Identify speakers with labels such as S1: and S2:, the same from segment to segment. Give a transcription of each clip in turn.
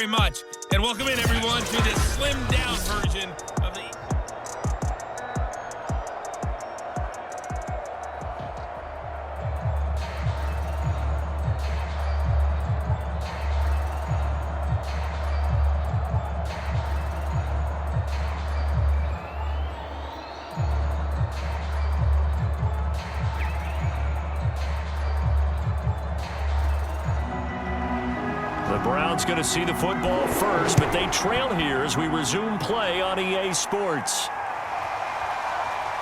S1: very much. And welcome in, everyone, to this slimmed-down version of the...
S2: The Browns going to see the football first, but they trail here as we resume play on EA Sports.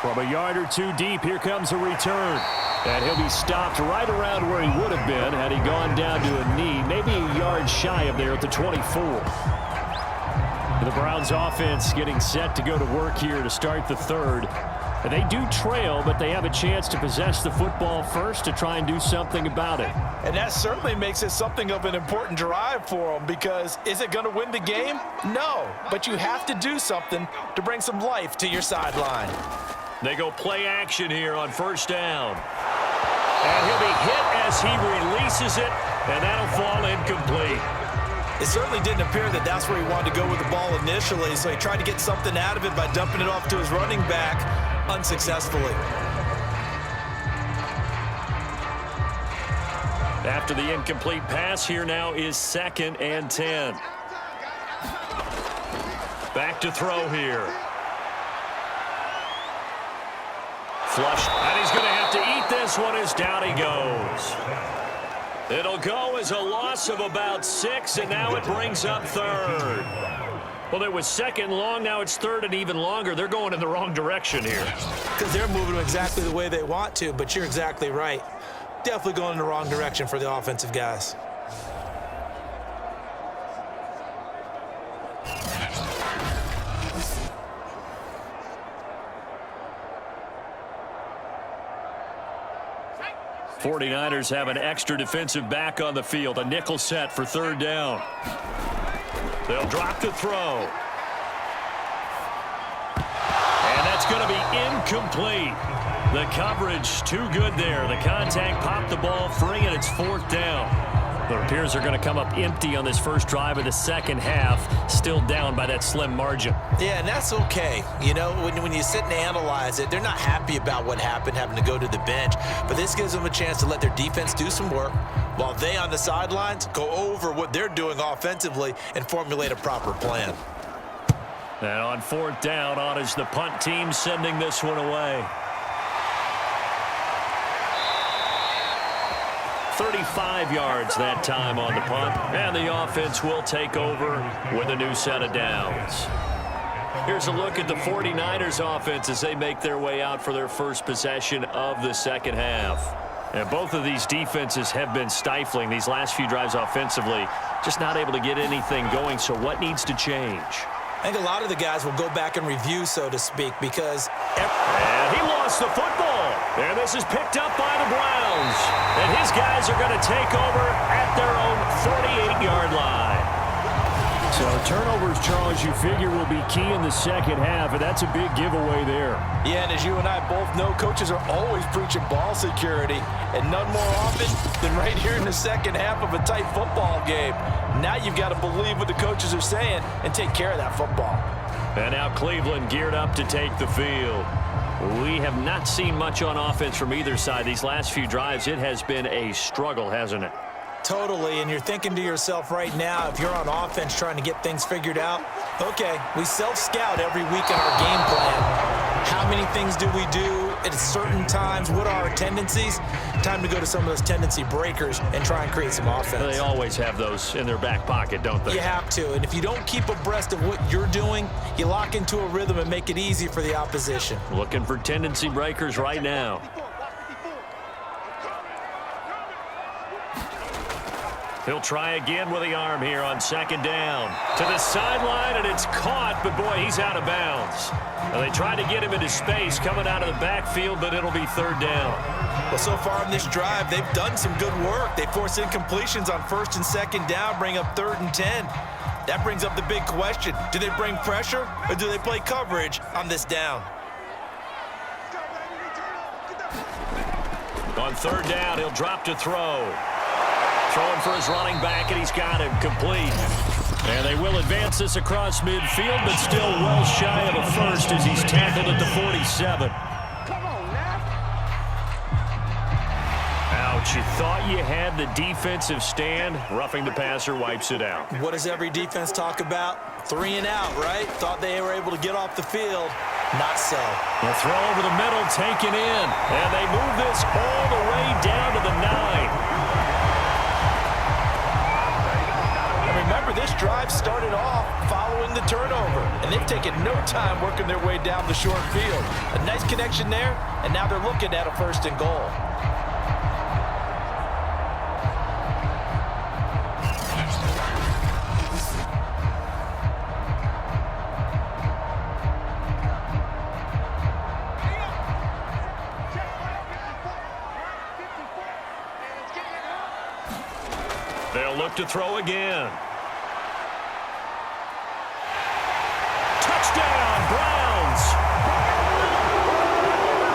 S2: From a yard or two deep, here comes a return. And he'll be stopped right around where he would have been had he gone down to a knee, maybe a yard shy of there at the 24. The Browns offense getting set to go to work here to start the third. And they do trail, but they have a chance to possess the football first to try and do something about it.
S3: And that certainly makes it something of an important drive for them, because is it going to win the game? No, but you have to do something to bring some life to your sideline.
S2: They go play action here on first down. And he'll be hit as he releases it, and that'll fall incomplete.
S3: It certainly didn't appear that that's where he wanted to go with the ball initially, so he tried to get something out of it by dumping it off to his running back unsuccessfully.
S2: After the incomplete pass, here now is 2nd and 10. Back to throw here. Flush, and he's going to have to eat this one as down he goes. It'll go as a loss of about 6, and now it brings up 3rd. Well, it was 2nd long, now it's 3rd and even longer. They're going in the wrong direction here.
S3: Because they're moving exactly the way they want to, but you're exactly right. Definitely going in the wrong direction for the offensive guys.
S2: '49ers have an extra defensive back on the field, a nickel set for 3rd down. They'll drop the throw. And that's going to be incomplete. The coverage too good there. The contact popped the ball free, and it's 4th down. The Bears are going to come up empty on this first drive of the second half, still down by that slim margin.
S3: Yeah, and that's okay. You know, when you sit and analyze it, they're not happy about what happened, having to go to the bench. But this gives them a chance to let their defense do some work while they on the sidelines go over what they're doing offensively and formulate a proper plan.
S2: And on 4th down, on is the punt team sending this one away. 35 yards that time on the punt, and the offense will take over with a new set of downs. Here's a look at the 49ers offense as they make their way out for their first possession of the second half. And both of these defenses have been stifling these last few drives offensively, just not able to get anything going. So what needs to change?
S3: I think a lot of the guys will go back and review, so to speak, because...
S2: And he lost the football. And this is picked up by the Browns. And his guys are going to take over at their own 48-yard line. So turnovers, Charles, you figure will be key in the second half, and that's a big giveaway there.
S3: Yeah, and as you and I both know, coaches are always preaching ball security, and none more often than right here in the second half of a tight football game. Now you've got to believe what the coaches are saying and take care of that football.
S2: And now Cleveland geared up to take the field. We have not seen much on offense from either side. These last few drives, it has been a struggle, hasn't it?
S3: Totally, and you're thinking to yourself right now, if you're on offense trying to get things figured out, okay, we self-scout every week in our game plan. How many things do we do at certain times? What are our tendencies? Time to go to some of those tendency breakers and try and create some offense.
S2: They always have those in their back pocket, don't they?
S3: You have to, and if you don't keep abreast of what you're doing, you lock into a rhythm and make it easy for the opposition.
S2: Looking for tendency breakers right now. He'll try again with the arm here on second down. To the sideline, and it's caught, but boy, he's out of bounds. And they try to get him into space coming out of the backfield, but it'll be 3rd down.
S3: Well, so far in this drive, they've done some good work. They force incompletions on 1st and 2nd down, bring up 3rd and 10. That brings up the big question. Do they bring pressure, or do they play coverage on this down?
S2: On 3rd down, he'll drop to throw. Throwing for his running back, and he's got him complete. And And they will advance this across midfield, but still well shy of a first as he's tackled at the 47. Ouch, you thought you had the defensive stand. Roughing the passer wipes it out.
S3: What does every defense talk about? 3 and out, right? Thought they were able to get off the field. Not so.
S2: The throw over the middle taken in. And they move this all the way down to the 9.
S3: Remember, this drive started off following the turnover, and they've taken no time working their way down the short field. A nice connection there, and now they're looking at a 1st and goal.
S2: They'll look to throw again. Touchdown, Browns!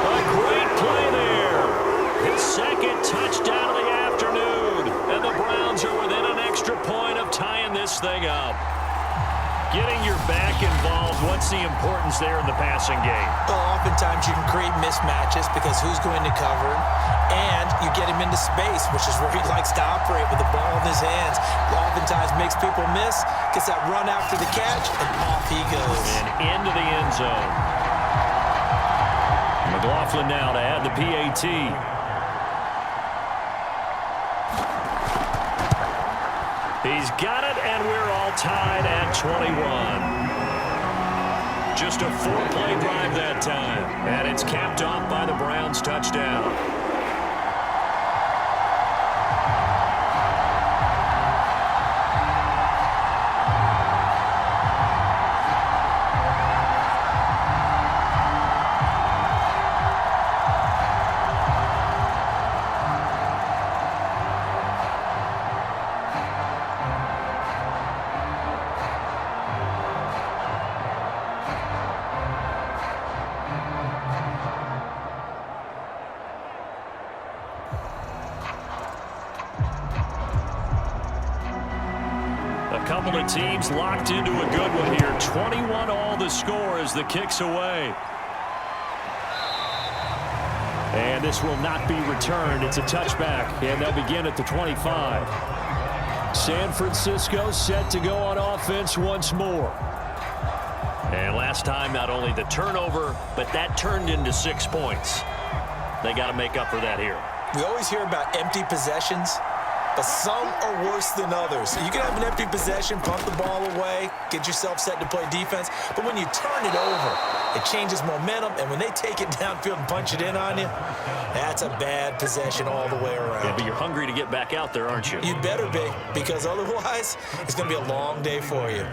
S2: A great play there. His 2nd touchdown of the afternoon. And the Browns are within an extra point of tying this thing up. Getting your back involved, what's the importance there in the passing game?
S3: Well, oftentimes you can create mismatches because who's going to cover, and you get him into space, which is where he likes to operate with the ball in his hands. Oftentimes makes people miss, gets that run after the catch, and off he goes.
S2: And into the end zone. McLaughlin now to add the PAT. He's got it, and we're all tied at 21. Just a 4-play drive that time, and it's capped off by the Browns' touchdown. A couple of teams locked into a good one here. 21 all the score as the kick's away. And this will not be returned. It's a touchback, and they'll begin at the 25. San Francisco set to go on offense once more. And last time, not only the turnover, but that turned into 6 points. They got to make up for that here.
S3: We always hear about empty possessions, but some are worse than others. You can have an empty possession, pump the ball away, get yourself set to play defense, but when you turn it over, it changes momentum, and when they take it downfield and punch it in on you, that's a bad possession all the way around.
S2: Yeah, but you're hungry to get back out there, aren't you?
S3: You'd better be, because otherwise, it's going to be a long day for you.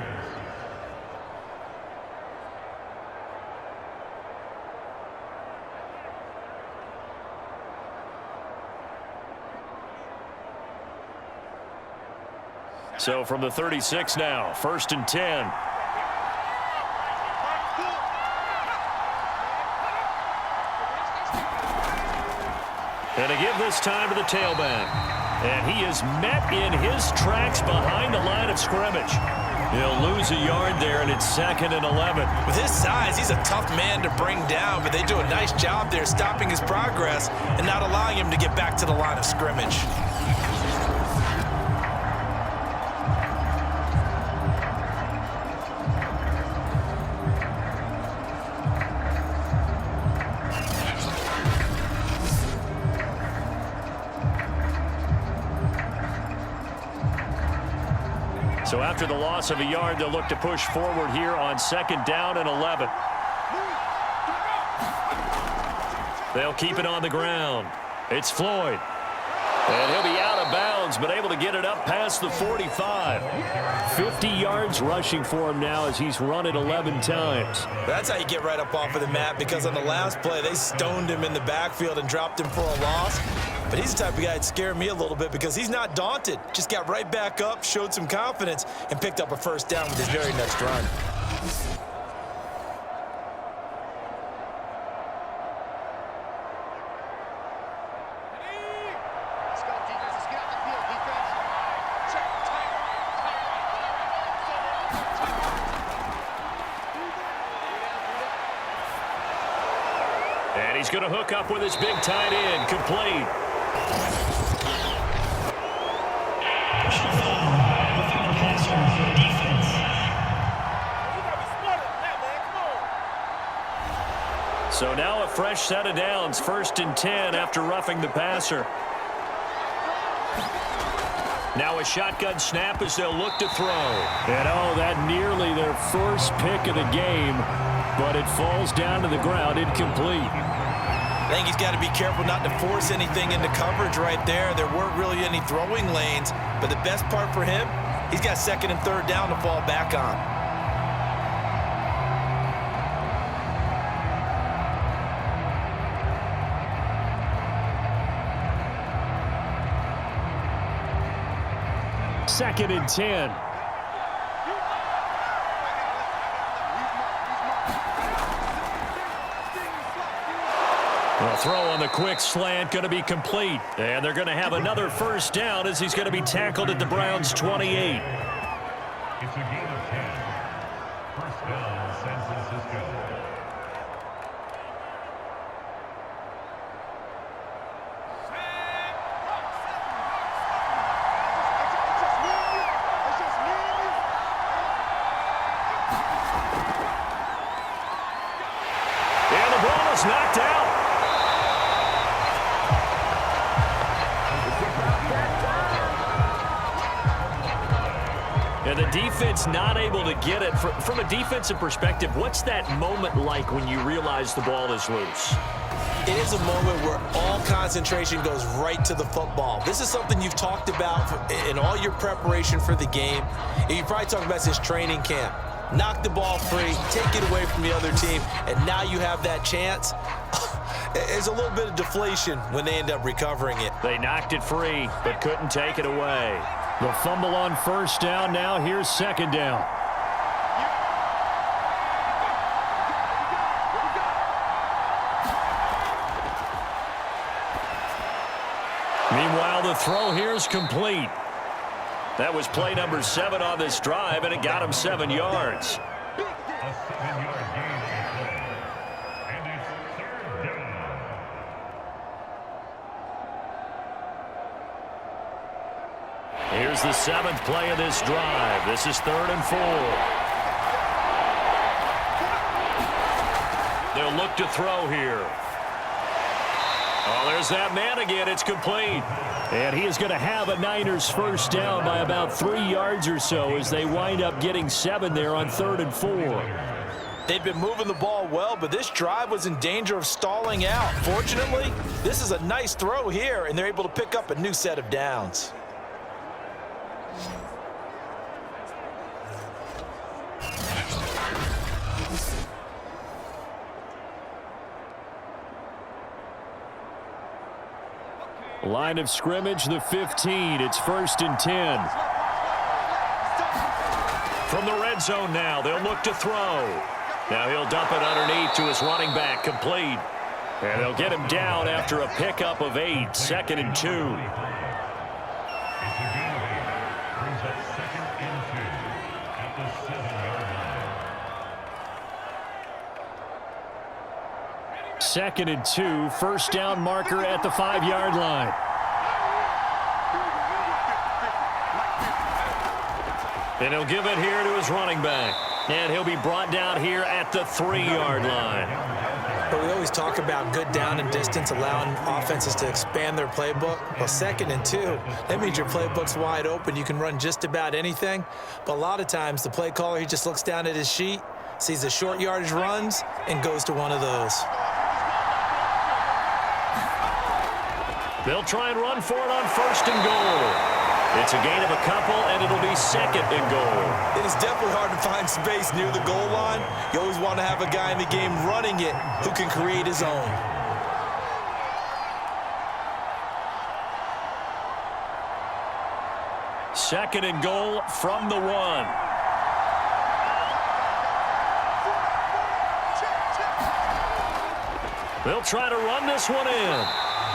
S2: So from the 36 now, 1st and 10. And to give this time to the tailback. And he is met in his tracks behind the line of scrimmage. He'll lose a yard there, and it's 2nd and 11.
S3: With his size, he's a tough man to bring down, but they do a nice job there stopping his progress and not allowing him to get back to the line of scrimmage.
S2: So after the loss of a yard, they'll look to push forward here on 2nd down and 11. They'll keep it on the ground. It's Floyd. And he'll be out of bounds, but able to get it up past the 45. 50 yards rushing for him now as he's run it 11 times.
S3: That's how you get right up off of the mat, because on the last play, they stoned him in the backfield and dropped him for a loss. But he's the type of guy that scared me a little bit because he's not daunted. Just got right back up, showed some confidence, and picked up a 1st down with his very next run.
S2: And he's going to hook up with his big tight end, complete. So now a fresh set of downs, 1st and 10 after roughing the passer. Now a shotgun snap as they'll look to throw. And that nearly their first pick of the game, but it falls down to the ground, incomplete.
S3: I think he's got to be careful not to force anything into coverage right there. There weren't really any throwing lanes, but the best part for him, he's got 2nd and 3rd down to fall back on.
S2: Second and 10. The throw on the quick slant going to be complete. And they're going to have another first down as he's going to be tackled at the Browns' 28.
S4: It's a gain of 10. First down, San Francisco.
S2: And the ball is knocked out. And the defense not able to get it. From a defensive perspective, what's that moment like when you realize the ball is loose?
S3: It is a moment where all concentration goes right to the football. This is something you've talked about in all your preparation for the game. And you probably talked about since training camp. Knock the ball free, take it away from the other team, and now you have that chance. There's a little bit of deflation when they end up recovering it.
S2: They knocked it free, but couldn't take it away. The fumble on first down. Now here's 2nd down. Meanwhile, the throw here is complete. That was play number 7 on this drive, and it got him 7 yards.
S4: A 7-yard gain on the play. And it's 3rd down.
S2: Here's the 7th play of this drive. This is 3rd and 4. They'll look to throw here. Oh, there's that man again. It's complete. And he is going to have a Niners first down by about 3 yards or so as they wind up getting 7 there on 3rd and 4.
S3: They'd been moving the ball well, but this drive was in danger of stalling out. Fortunately, this is a nice throw here, and they're able to pick up a new set of downs.
S2: Line of scrimmage, the 15. It's 1st and 10. From the red zone now, they'll look to throw. Now he'll dump it underneath to his running back, complete. And they'll get him down after a pickup of 8, 2nd and 2.
S4: It's a gain of 8. Brings up 2nd and 2 at the 7-yard line.
S2: 2nd and 2, first down marker at the 5-yard line. And he'll give it here to his running back. And he'll be brought down here at the 3-yard line.
S3: But we always talk about good down and distance, allowing offenses to expand their playbook. Well, 2nd and 2, that means your playbook's wide open. You can run just about anything. But a lot of times, the play caller, he just looks down at his sheet, sees the short yardage runs, and goes to one of those.
S2: They'll try and run for it on 1st and goal. It's a gain of a couple, and it'll be 2nd and goal.
S3: It is definitely hard to find space near the goal line. You always want to have a guy in the game running it who can create his own.
S2: Second and goal from the 1. They'll try to run this one in.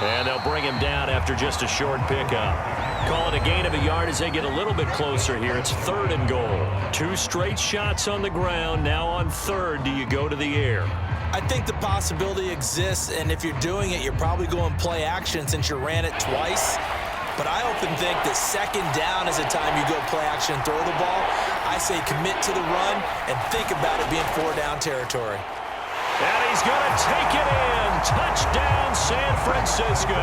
S2: And they'll bring him down after just a short pickup. Call it a gain of a yard as they get a little bit closer here. It's 3rd and goal. 2 straight shots on the ground. Now on 3rd, do you go to the air?
S3: I think the possibility exists, and if you're doing it, you're probably going play action since you ran it twice. But I often think that 2nd down is the time you go play action and throw the ball. I say commit to the run and think about it being 4-down territory.
S2: And he's going to take it in. Touchdown, San Francisco.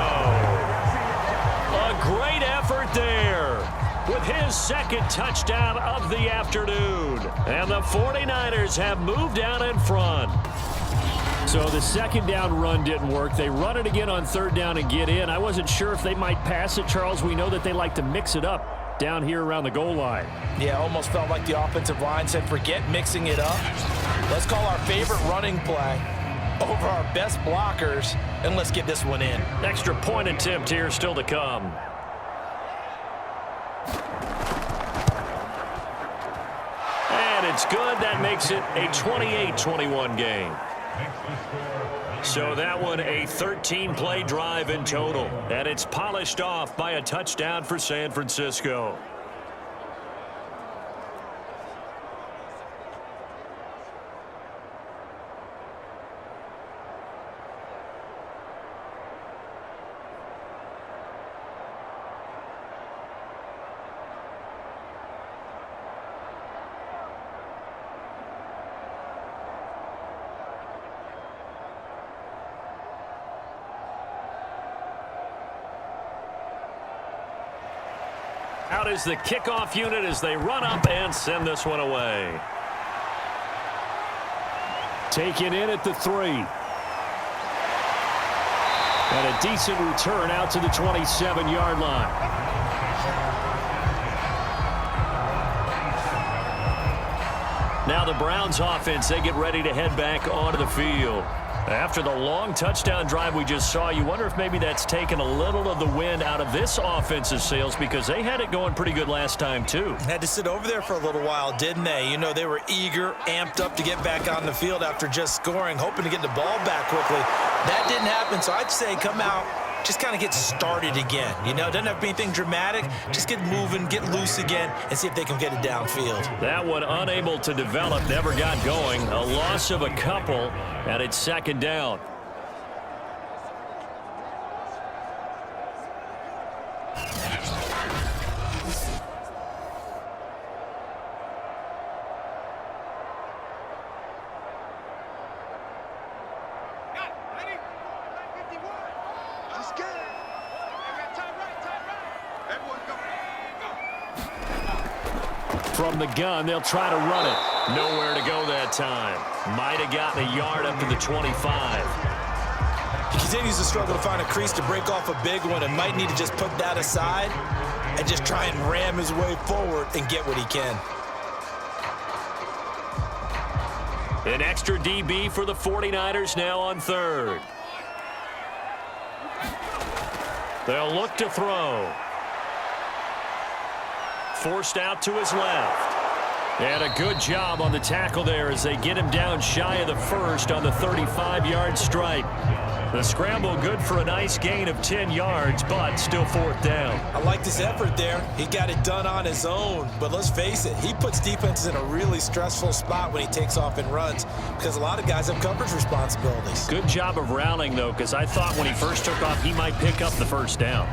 S2: A great effort there with his 2nd touchdown of the afternoon. And the 49ers have moved out in front. So the 2nd down run didn't work. They run it again on 3rd down and get in. I wasn't sure if they might pass it, Charles. We know that they like to mix it up down here around the goal line.
S3: Yeah, almost felt like the offensive line said, forget mixing it up. Let's call our favorite running play over our best blockers, and let's get this one in.
S2: Extra point attempt here still to come. And it's good. That makes it a 28-21 game. So that one a 13-play drive in total. And it's polished off by a touchdown for San Francisco. Out is the kickoff unit as they run up and send this one away. Taken in at the 3. And a decent return out to the 27-yard line. Now the Browns offense, they get ready to head back onto the field. After the long touchdown drive we just saw, you wonder if maybe that's taken a little of the wind out of this offensive sails because they had it going pretty good last time too.
S3: Had to sit over there for a little while, didn't they? You know, they were eager, amped up to get back on the field after just scoring, hoping to get the ball back quickly. That didn't happen, so I'd say come out, just kind of get started again. You know, doesn't have to be anything dramatic. Just get moving, get loose again, and see if they can get it downfield.
S2: That one unable to develop, never got going. A loss of a couple, and it's 2nd down. From the gun, they'll try to run it. Nowhere to go that time. Might have gotten a yard up to the 25.
S3: He continues to struggle to find a crease to break off a big one and might need to just put that aside and just try and ram his way forward and get what he can.
S2: An extra DB for the 49ers now on 3rd. They'll look to throw. Forced out to his left. And a good job on the tackle there as they get him down shy of the 1st on the 35-yard stripe. The scramble good for a nice gain of 10 yards, but still 4th down.
S3: I like this effort there. He got it done on his own. But let's face it, he puts defenses in a really stressful spot when he takes off and runs because a lot of guys have coverage responsibilities.
S2: Good job of rallying, though, because I thought when he first took off, he might pick up the 1st down.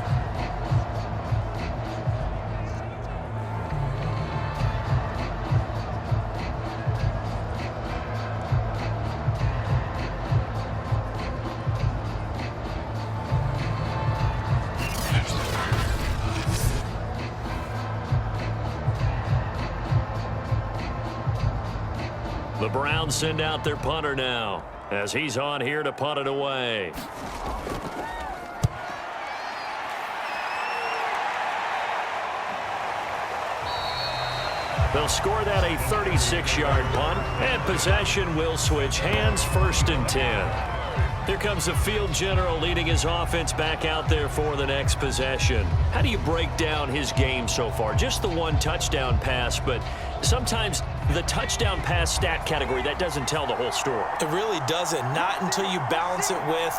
S2: The Browns send out their punter now as he's on here to punt it away. They'll score that a 36-yard punt, and possession will switch hands, 1st and 10. Here comes the field general leading his offense back out there for the next possession. How do you break down his game so far? Just the one touchdown pass, but sometimes the touchdown pass stat category, that doesn't tell the whole story.
S3: It really doesn't, not until you balance it with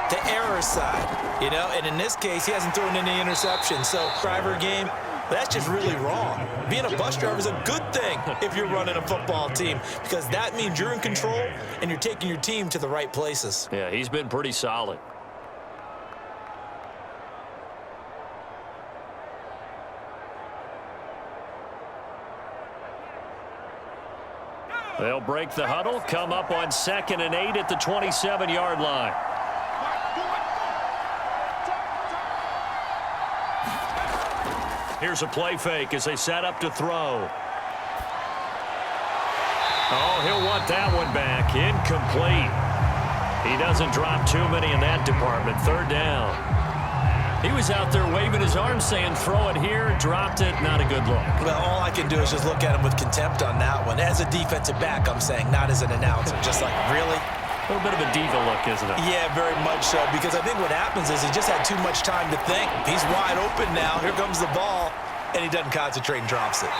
S3: the error side, you know, and in this case, he hasn't thrown any interceptions. So, driver game, that's just really wrong. Being a bus driver is a good thing if you're running a football team, because that means you're in control and you're taking your team to the right places.
S2: Yeah, he's been pretty solid. They'll break the huddle, come up on 2nd and 8 at the 27-yard line. Here's a play fake as they set up to throw. Oh, he'll want that one back. Incomplete. He doesn't drop too many in that department. 3rd down. He was out there waving his arms saying, throw it here, dropped it, not a good look.
S3: Well, all I can do is just look at him with contempt on that one. As a defensive back, I'm saying, not as an announcer. Just like, really?
S2: A little bit of a diva look, isn't it?
S3: Yeah, very much so, because I think what happens is he just had too much time to think. He's wide open now. Here comes the ball, and he doesn't concentrate and drops it.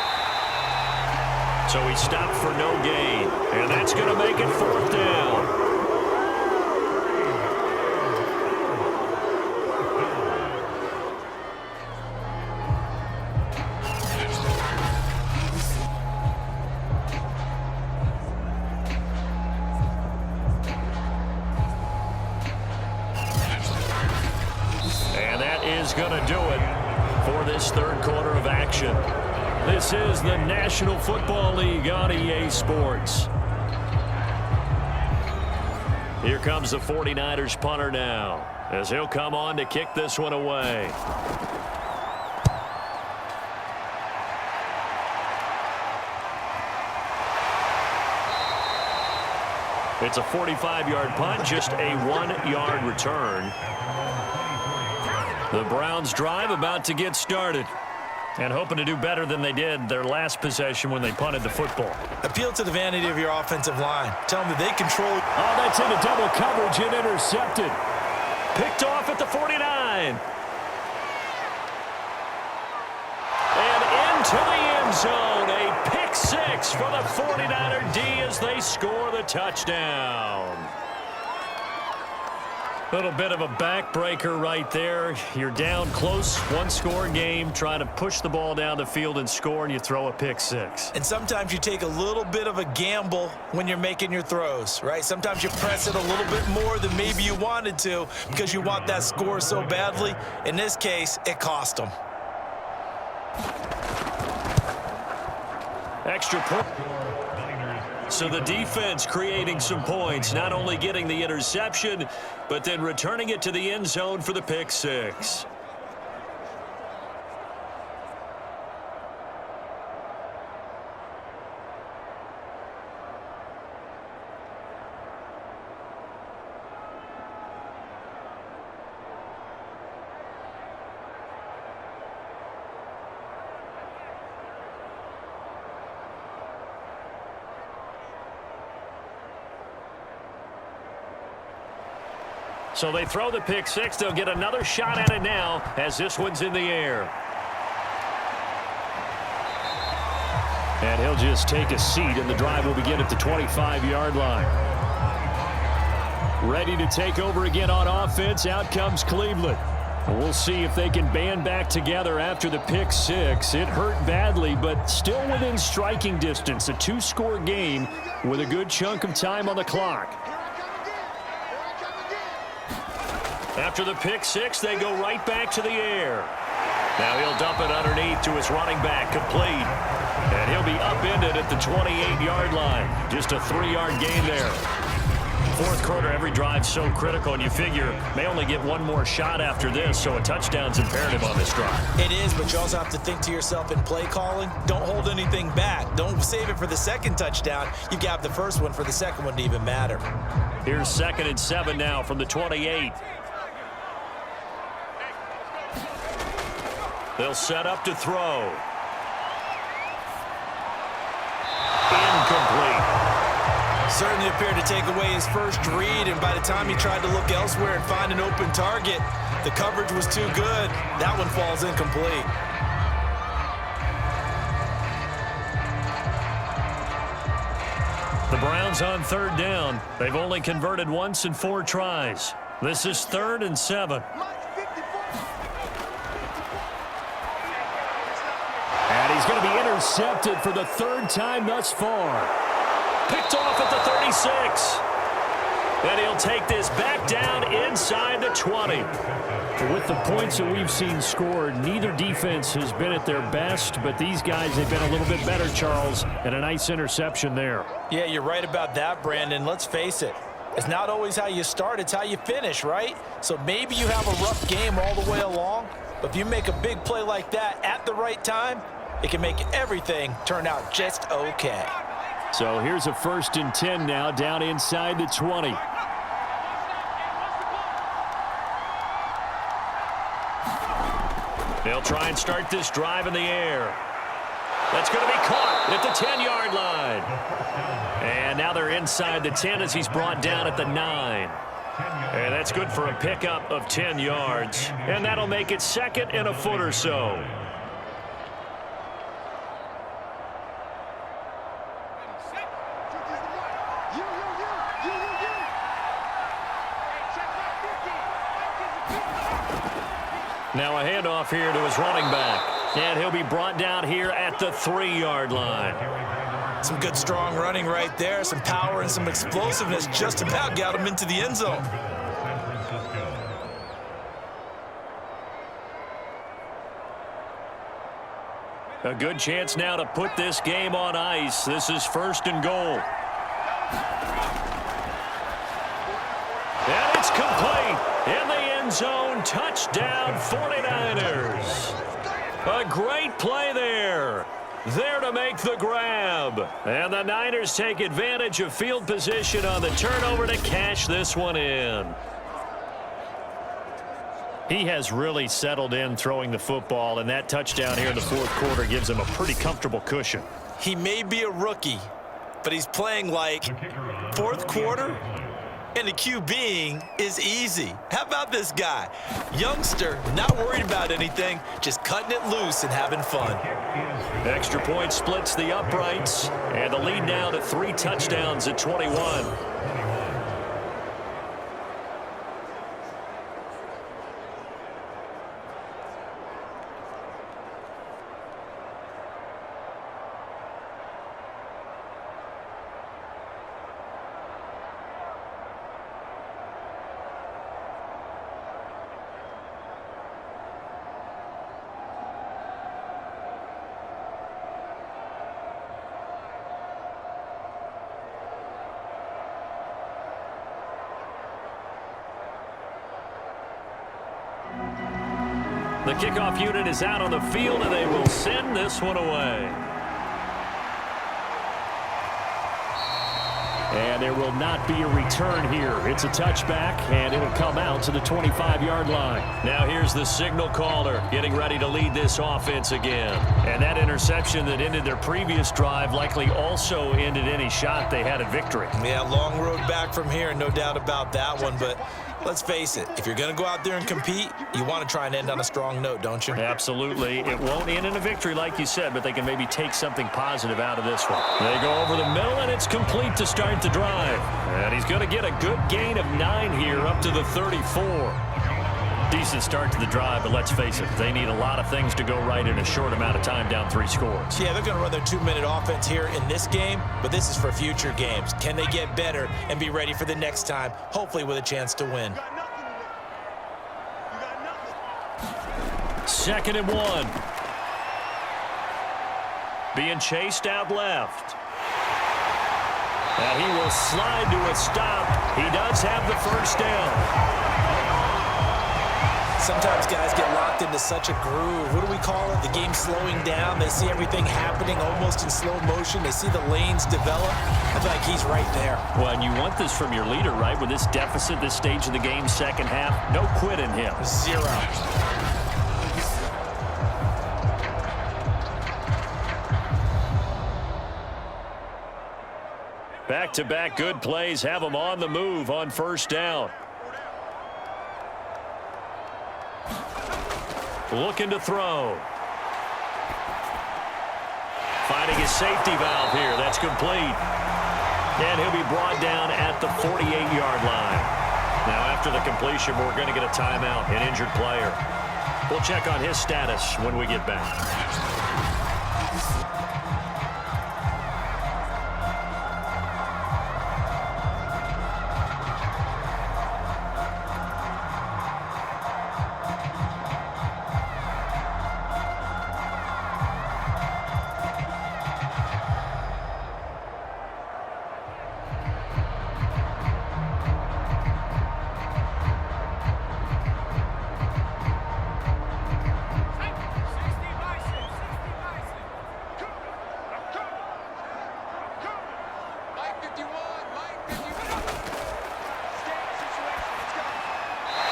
S2: So he stopped for no gain, and that's going to make it 4th down. Going to do it for this 3rd quarter of action. This is the National Football League on EA Sports. Here comes the 49ers punter now, as he'll come on to kick this one away. It's a 45-yard punt, just a 1-yard return. The Browns drive about to get started, and hoping to do better than they did their last possession when they punted the football.
S3: Appeal to the vanity of your offensive line. Tell them that they control.
S2: Oh, that's into double coverage and intercepted. Picked off at the 49. And into the end zone. A pick 6 for the 49er D as they score the touchdown. Little bit of a backbreaker right there. You're down close, 1-score game, trying to push the ball down the field and score, and you throw a pick 6.
S3: And sometimes you take a little bit of a gamble when you're making your throws, right? Sometimes you press it a little bit more than maybe you wanted to because you want that score so badly. In this case, it cost them.
S2: Extra point. So the defense creating some points, not only getting the interception, but then returning it to the end zone for the pick 6. So they throw the pick 6. They'll get another shot at it now as this one's in the air. And he'll just take a seat, and the drive will begin at the 25-yard line. Ready to take over again on offense. Out comes Cleveland. We'll see if they can band back together after the pick 6. It hurt badly, but still within striking distance. A 2-score game with a good chunk of time on the clock. After the pick 6, they go right back to the air. Now he'll dump it underneath to his running back, complete. And he'll be upended at the 28-yard line. Just a 3-yard gain there. 4th quarter, every drive so critical, and you figure may only get one more shot after this, so a touchdown's imperative on this drive.
S3: It is, but you also have to think to yourself in play calling, don't hold anything back. Don't save it for the second touchdown. You got the first one for the second one to even matter.
S2: Here's 2nd and 7 now from the 28. They'll set up to throw. Incomplete.
S3: Certainly appeared to take away his first read, and by the time he tried to look elsewhere and find an open target, the coverage was too good. That one falls incomplete.
S2: The Browns on third down. They've only converted once in 4 tries. This is 3rd and 7. And he's going to be intercepted for the 3rd time thus far. Picked off at the 36. And he'll take this back down inside the 20. With the points that we've seen scored, neither defense has been at their best, but these guys have been a little bit better, Charles, and a nice interception there.
S3: Yeah, you're right about that, Brandon. Let's face it. It's not always how you start, it's how you finish, right? So maybe you have a rough game all the way along, but if you make a big play like that at the right time, it can make everything turn out just okay.
S2: So here's a 1st and 10 now, down inside the 20. They'll try and start this drive in the air. That's going to be caught at the 10-yard line. And now they're inside the 10 as he's brought down at the 9. And that's good for a pickup of 10 yards. And that'll make it 2nd and a foot or so. Now a handoff here to his running back. And he'll be brought down here at the 3-yard line.
S3: Some good, strong running right there. Some power and some explosiveness just about got him into the end zone.
S2: A good chance now to put this game on ice. This is 1st and goal. And it's complete. In the end zone, touchdown 49ers. A great play there. There to make the grab. And the Niners take advantage of field position on the turnover to cash this one in. He has really settled in throwing the football, and that touchdown here in the 4th quarter gives him a pretty comfortable cushion.
S3: He may be a rookie, but he's playing like 4th quarter. And the QBing is easy. How about this guy? Youngster, not worried about anything, just cutting it loose and having fun.
S2: Extra point splits the uprights, and the lead now to 3 touchdowns at 21. The kickoff unit is out on the field, and they will send this one away. And there will not be a return here. It's a touchback, and it will come out to the 25-yard line. Now here's the signal caller getting ready to lead this offense again. And that interception that ended their previous drive likely also ended any shot they had at victory.
S3: Yeah, long road back from here, no doubt about that one. But let's face it, if you're going to go out there and compete, you want to try and end on a strong note, don't you?
S2: Absolutely. It won't end in a victory like you said, but they can maybe take something positive out of this one. They go over the middle, and it's complete to start the drive. And he's going to get a good gain of 9 here up to the 34. Decent start to the drive, but let's face it, they need a lot of things to go right in a short amount of time down 3 scores.
S3: Yeah, they're going to run their 2-minute offense here in this game, but this is for future games. Can they get better and be ready for the next time, hopefully with a chance to win?
S2: 2nd and 1. Being chased out left. And he will slide to a stop. He does have the 1st down.
S3: Sometimes guys get locked into such a groove. What do we call it? The game slowing down. They see everything happening almost in slow motion. They see the lanes develop. I feel like he's right there.
S2: Well, and you want this from your leader, right? With this deficit, this stage of the game, second half, no quit in him.
S3: 0.
S2: Back-to-back good plays have them on the move on 1st down. Looking to throw. Finding his safety valve here. That's complete. And he'll be brought down at the 48-yard line. Now, after the completion, we're going to get a timeout, an injured player. We'll check on his status when we get back.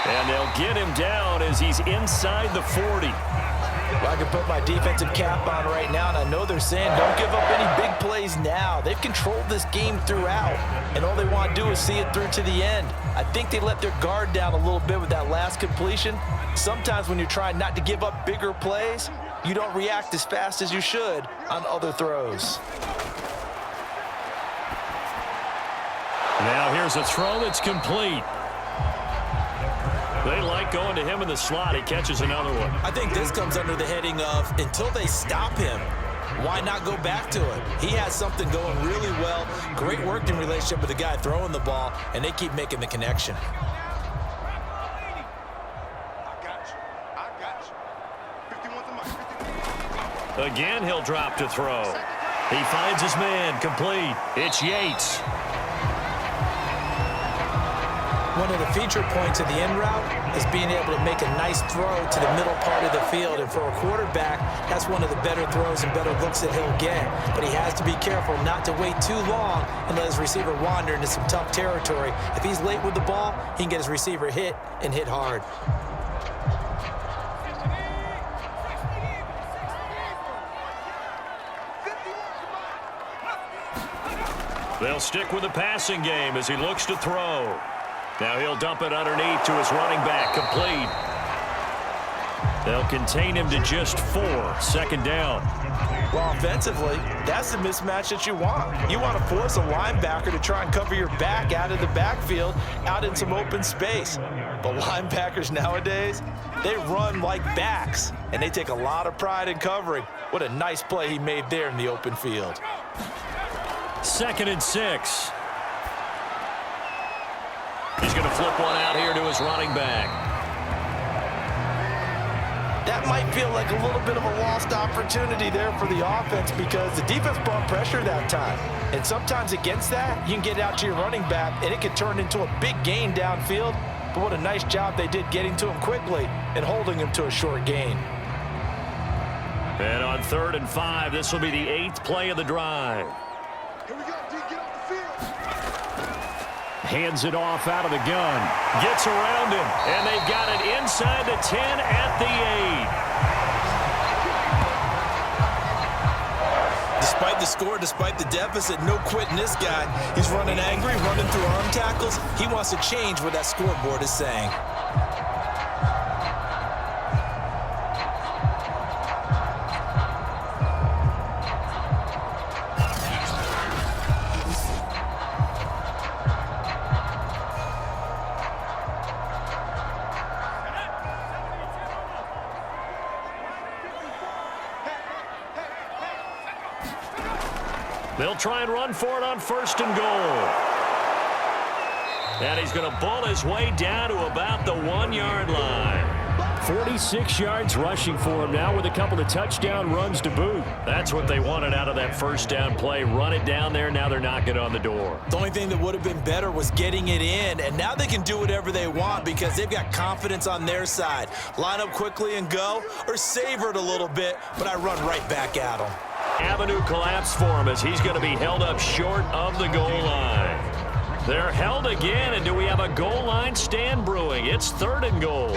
S2: And they'll get him down as he's inside the 40.
S3: Well, I can put my defensive cap on right now, and I know they're saying don't give up any big plays now. They've controlled this game throughout, and all they want to do is see it through to the end. I think they let their guard down a little bit with that last completion. Sometimes when you're trying not to give up bigger plays, you don't react as fast as you should on other throws.
S2: Now here's a throw that's complete. They like going to him in the slot. He catches another one.
S3: I think this comes under the heading of until they stop him, why not go back to it? He has something going really well. Great working relationship with the guy throwing the ball, and they keep making the connection.
S2: Again, he'll drop to throw. He finds his man, complete. It's Yates.
S3: One of the feature points of the end route is being able to make a nice throw to the middle part of the field. And for a quarterback, that's one of the better throws and better looks that he'll get. But he has to be careful not to wait too long and let his receiver wander into some tough territory. If he's late with the ball, he can get his receiver hit and hit hard.
S2: They'll stick with the passing game as he looks to throw. Now he'll dump it underneath to his running back, complete. They'll contain him to just 4, second down.
S3: Well, offensively, that's the mismatch that you want. You want to force a linebacker to try and cover your back out of the backfield, out in some open space. But linebackers nowadays, they run like backs, and they take a lot of pride in covering. What a nice play he made there in the open field.
S2: 2nd and 6. He's going to flip one out here to his running back.
S3: That might feel like a little bit of a lost opportunity there for the offense because the defense brought pressure that time. And sometimes against that, you can get out to your running back, and it can turn into a big gain downfield. But what a nice job they did getting to him quickly and holding him to a short gain.
S2: And on 3rd and 5, this will be the 8th play of the drive.
S5: Here we go, D, get off the field.
S2: Hands it off out of the gun. Gets around him, and they've got it inside the 10 at the 8.
S3: Despite the score, despite the deficit, no quitting this guy. He's running angry, running through arm tackles. He wants to change what that scoreboard is saying.
S2: They'll try and run for it on 1st and goal. And he's going to bull his way down to about the 1-yard line. 46 yards rushing for him now with a couple of touchdown runs to boot. That's what they wanted out of that first down play. Run it down there. Now they're knocking on the door.
S3: The only thing that would have been better was getting it in, and now they can do whatever they want because they've got confidence on their side. Line up quickly and go, or savor it a little bit, but I run right back at them.
S2: Avenue collapse for him as he's going to be held up short of the goal line. They're held again, and do we have a goal line stand brewing? It's 3rd and goal.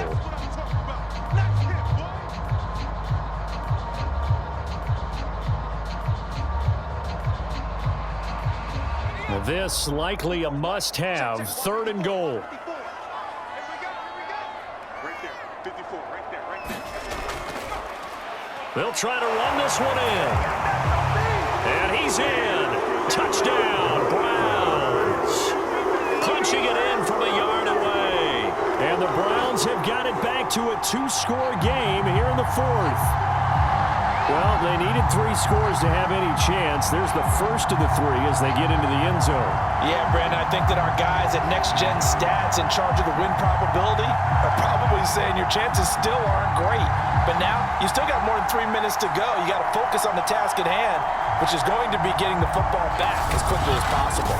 S2: Well, this likely a must-have, 3rd and goal.
S5: Right there, 54, right there, right there.
S2: They'll try to run this one in. And he's in. Touchdown, Browns. to a 2-score game here in the fourth. Well, they needed 3 scores to have any chance. There's the first of the 3 as they get into the end zone.
S3: Yeah, Brandon, I think that our guys at Next Gen Stats in charge of the win probability are probably saying your chances still aren't great. But now, you still got more than 3 minutes to go. You got to focus on the task at hand, which is going to be getting the football back as quickly as possible.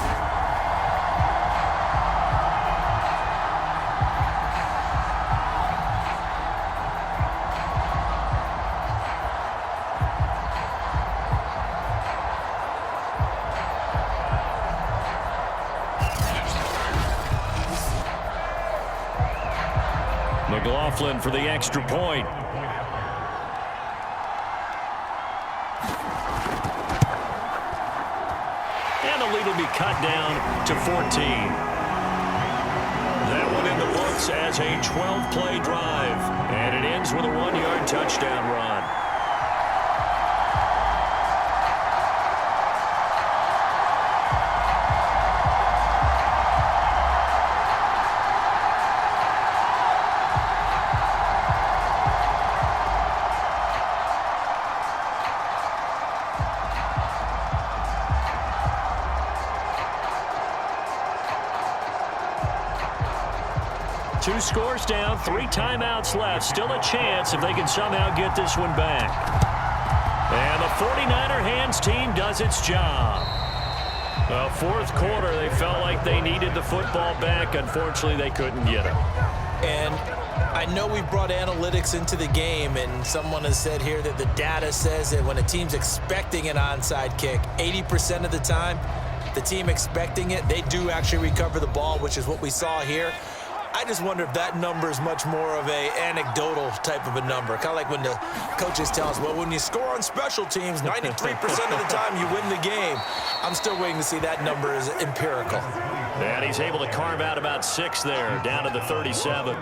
S2: McLaughlin for the extra point. And the lead will be cut down to 14. That one in the books as a 12-play drive. And it ends with a 1-yard touchdown run. Two scores down, 3 timeouts left. Still a chance if they can somehow get this one back. And the 49er hands team does its job. The fourth quarter, they felt like they needed the football back. Unfortunately, they couldn't get it.
S3: And I know we brought analytics into the game, and someone has said here that the data says that when a team's expecting an onside kick, 80% of the time, the team expecting it, they do actually recover the ball, which is what we saw here. I just wonder if that number is much more of a anecdotal type of a number. Kind of like when the coaches tell us, well, when you score on special teams, 93% of the time you win the game. I'm still waiting to see that number is empirical.
S2: And he's able to carve out about 6 there, down to the 37.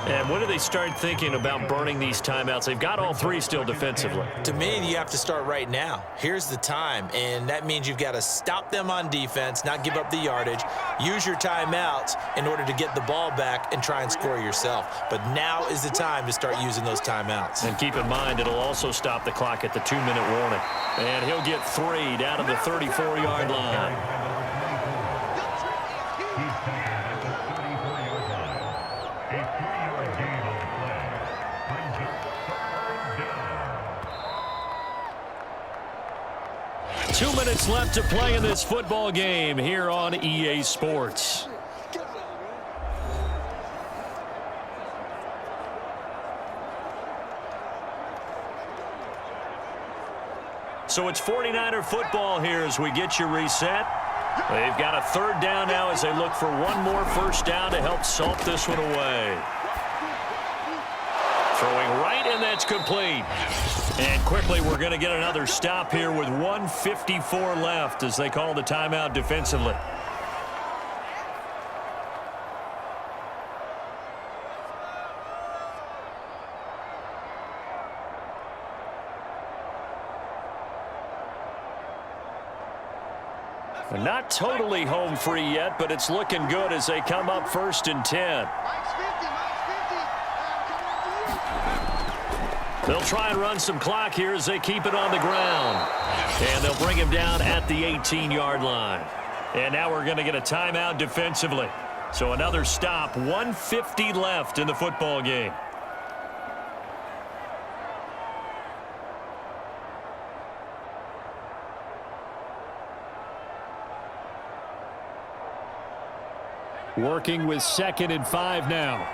S2: And when do they start thinking about burning these timeouts? They've got all 3 still defensively.
S3: To me, you have to start right now. Here's the time, and that means you've got to stop them on defense, not give up the yardage, use your timeouts in order to get the ball back and try and score yourself. But now is the time to start using those timeouts.
S2: And keep in mind, it'll also stop the clock at the 2-minute warning. And he'll get 3 down to the 34-yard line. Two minutes left to play in this football game here on EA Sports. So it's 49er football here as we get you reset. They've got a 3rd down now as they look for one more first down to help salt this one away. Throwing right, and that's complete. And quickly, we're going to get another stop here with 1:54 left as they call the timeout defensively. Not totally home free yet, but it's looking good as they come up 1st and 10. They'll try and run some clock here as they keep it on the ground. And they'll bring him down at the 18-yard line. And now we're going to get a timeout defensively. So another stop, 1:50 left in the football game. Working with 2nd and 5 now.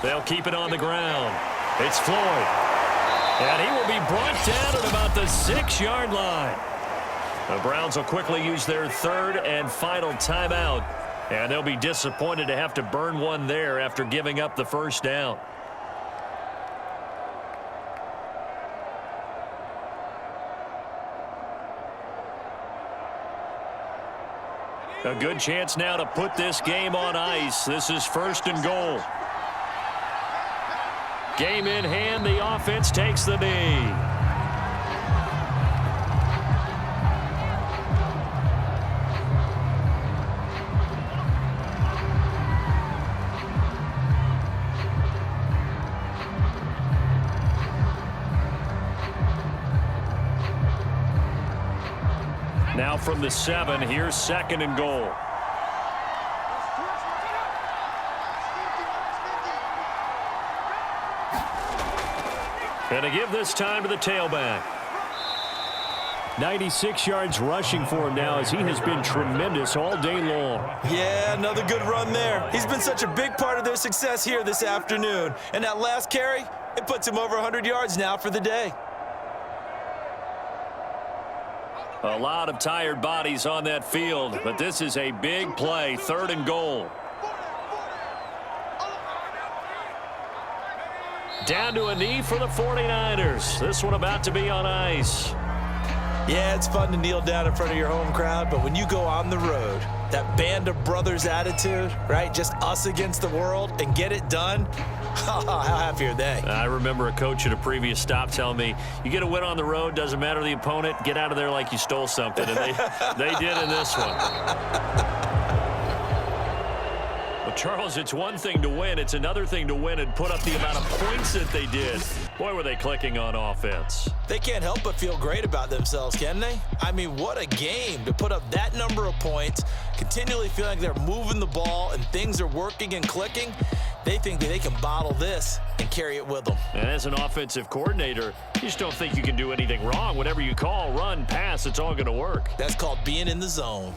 S2: They'll keep it on the ground. It's Floyd. And he will be brought down at about the 6-yard line. The Browns will quickly use their 3rd and final timeout. And they'll be disappointed to have to burn one there after giving up the first down. A good chance now to put this game on ice. This is 1st and goal. Game in hand, the offense takes the knee. Now from the 7, here's 2nd and goal. And to give this time to the tailback. 96 yards rushing for him now as he has been tremendous all day long.
S3: Yeah, another good run there. He's been such a big part of their success here this afternoon. And that last carry, it puts him over 100 yards now for the day.
S2: A lot of tired bodies on that field, but this is a big play, 3rd and goal. Down to a knee for the 49ers. This one about to be on ice.
S3: Yeah, it's fun to kneel down in front of your home crowd, but when you go on the road, that band of brothers attitude, right? Just us against the world and get it done. How happy are they?
S2: I remember a coach at a previous stop telling me, you get a win on the road, doesn't matter the opponent, get out of there like you stole something. And they did in this one. Well, Charles, it's one thing to win. It's another thing to win and put up the amount of points that they did. Boy, were they clicking on offense.
S3: They can't help but feel great about themselves, can they? I mean, what a game to put up that number of points, continually feeling like they're moving the ball and things are working and clicking. They think that they can bottle this and carry it with them.
S2: And as an offensive coordinator, you just don't think you can do anything wrong. Whatever you call, run, pass, it's all going to work.
S3: That's called being in the zone.